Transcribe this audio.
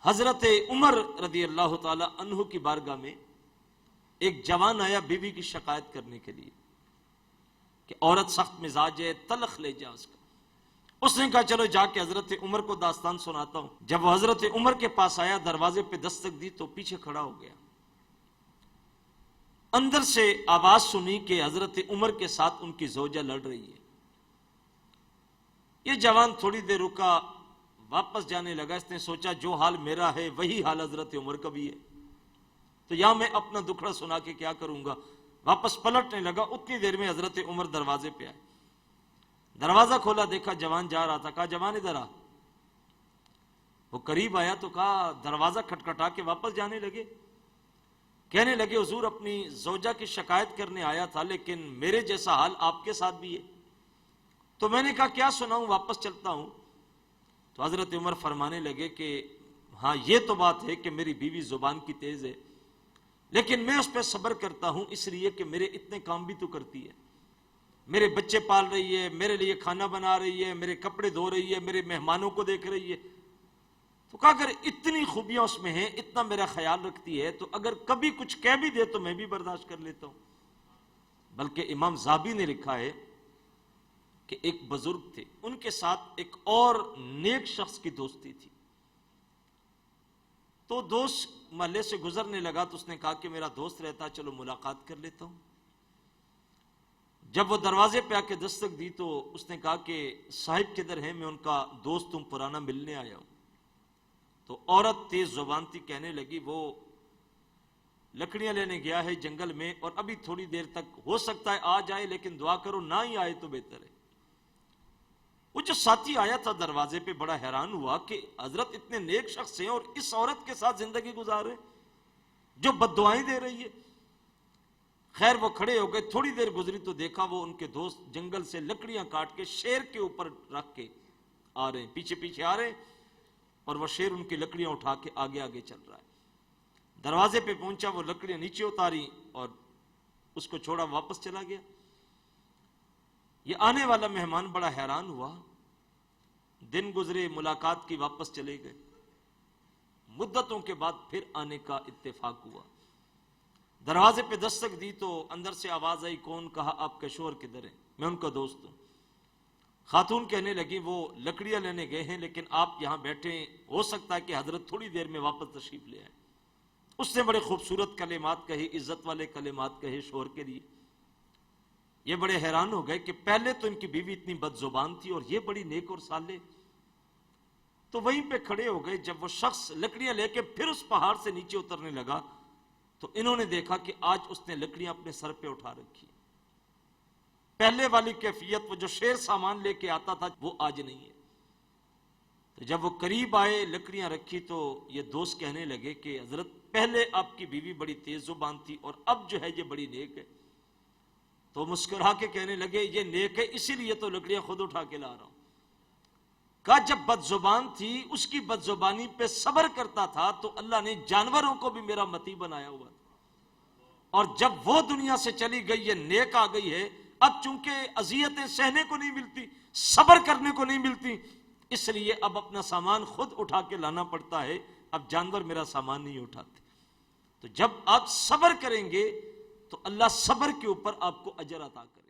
حضرت عمر رضی اللہ تعالی عنہ کی بارگاہ میں ایک جوان آیا بیوی کی شکایت کرنے کے لیے کہ عورت سخت مزاج ہے، طلق لے جا اس کا۔ اس نے کہا چلو جا کے حضرت عمر کو داستان سناتا ہوں۔ جب وہ حضرت عمر کے پاس آیا، دروازے پہ دستک دی تو پیچھے کھڑا ہو گیا۔ اندر سے آواز سنی کہ حضرت عمر کے ساتھ ان کی زوجہ لڑ رہی ہے۔ یہ جوان تھوڑی دیر رکا، واپس جانے لگا۔ اس نے سوچا جو حال میرا ہے وہی حال حضرت عمر کا بھی ہے، تو یہاں میں اپنا دکھڑا سنا کے کیا کروں گا۔ واپس پلٹنے لگا، اتنی دیر میں حضرت عمر دروازے پہ آئے۔ دروازہ کھولا، دیکھا جوان جا رہا تھا۔ کہا جوان ادھر آ۔ وہ قریب آیا تو کہا، دروازہ کھٹکھٹا کے واپس جانے لگے۔ کہنے لگے حضور اپنی زوجہ کی شکایت کرنے آیا تھا، لیکن میرے جیسا حال آپ کے ساتھ بھی ہے۔ تو میں نے کہا کیا سناؤں، واپس چلتا ہوں۔ تو حضرت عمر فرمانے لگے کہ ہاں یہ تو بات ہے کہ میری بیوی زبان کی تیز ہے، لیکن میں اس پہ صبر کرتا ہوں اس لیے کہ میرے اتنے کام بھی تو کرتی ہے، میرے بچے پال رہی ہے، میرے لیے کھانا بنا رہی ہے، میرے کپڑے دھو رہی ہے، میرے مہمانوں کو دیکھ رہی ہے۔ تو کہا اگر اتنی خوبیاں اس میں ہیں، اتنا میرا خیال رکھتی ہے، تو اگر کبھی کچھ کہہ بھی دے تو میں بھی برداشت کر لیتا ہوں۔ بلکہ امام ذہبی نے لکھا ہے کہ ایک بزرگ تھے، ان کے ساتھ ایک اور نیک شخص کی دوستی تھی۔ تو دوست محلے سے گزرنے لگا تو اس نے کہا کہ میرا دوست رہتا، چلو ملاقات کر لیتا ہوں۔ جب وہ دروازے پہ آ کے دستک دی تو اس نے کہا کہ صاحب کدھر ہیں، میں ان کا دوست ہوں، پرانا ملنے آیا ہوں۔ تو عورت تیز زبان تھی، کہنے لگی وہ لکڑیاں لینے گیا ہے جنگل میں، اور ابھی تھوڑی دیر تک ہو سکتا ہے آ جائے، لیکن دعا کرو نہ ہی آئے تو بہتر ہے۔ وہ جو ساتھی آیا تھا دروازے پہ بڑا حیران ہوا کہ حضرت اتنے نیک شخص ہیں اور اس عورت کے ساتھ زندگی گزارے جو بد دعائیں دے رہی ہے۔ خیر وہ کھڑے ہو گئے، تھوڑی دیر گزری تو دیکھا وہ ان کے دوست جنگل سے لکڑیاں کاٹ کے شیر کے اوپر رکھ کے آ رہے ہیں، پیچھے پیچھے آ رہے ہیں، اور وہ شیر ان کی لکڑیاں اٹھا کے آگے آگے چل رہا ہے۔ دروازے پہ پہنچا، وہ لکڑیاں نیچے اتاری اور اس کو چھوڑا، واپس چلا گیا۔ یہ آنے والا مہمان بڑا حیران ہوا۔ دن گزرے، ملاقات کی، واپس چلے گئے۔ مدتوں کے بعد پھر آنے کا اتفاق ہوا۔ دروازے پہ دستک دی تو اندر سے آواز آئی، کون؟ کہا آپ کا شوہر کدھر ہے؟ میں ان کا دوست ہوں۔ خاتون کہنے لگی وہ لکڑیاں لینے گئے ہیں، لیکن آپ یہاں بیٹھے ہیں، ہو سکتا ہے کہ حضرت تھوڑی دیر میں واپس تشریف لے آئے۔ اس نے بڑے خوبصورت کلمات کہے، عزت والے کلمات کہے شوہر کے لیے۔ یہ بڑے حیران ہو گئے کہ پہلے تو ان کی بیوی اتنی بد زبان تھی اور یہ بڑی نیک اور صالح۔ تو وہیں پہ کھڑے ہو گئے۔ جب وہ شخص لکڑیاں لے کے پھر اس پہاڑ سے نیچے اترنے لگا تو انہوں نے دیکھا کہ آج اس نے لکڑیاں اپنے سر پہ اٹھا رکھی۔ پہلے والی کیفیت، وہ جو شیر سامان لے کے آتا تھا، وہ آج نہیں ہے۔ تو جب وہ قریب آئے، لکڑیاں رکھی، تو یہ دوست کہنے لگے کہ حضرت پہلے آپ کی بیوی بڑی تیز زبان تھی اور اب جو ہے یہ بڑی نیک ہے۔ تو مسکرا کے کہنے لگے یہ نیک ہے اسی لیے تو لکڑیاں خود اٹھا کے لا رہا ہوں۔ کہا جب بد زبان تھی، اس کی بد زبانی پہ صبر کرتا تھا تو اللہ نے جانوروں کو بھی میرا متی بنایا ہوا تھا، اور جب وہ دنیا سے چلی گئی، یہ نیک آ گئی ہے، اب چونکہ اذیتیں سہنے کو نہیں ملتی، صبر کرنے کو نہیں ملتی، اس لیے اب اپنا سامان خود اٹھا کے لانا پڑتا ہے، اب جانور میرا سامان نہیں اٹھاتے۔ تو جب آپ صبر کریں گے تو اللہ صبر کے اوپر آپ کو اجر عطا کرے۔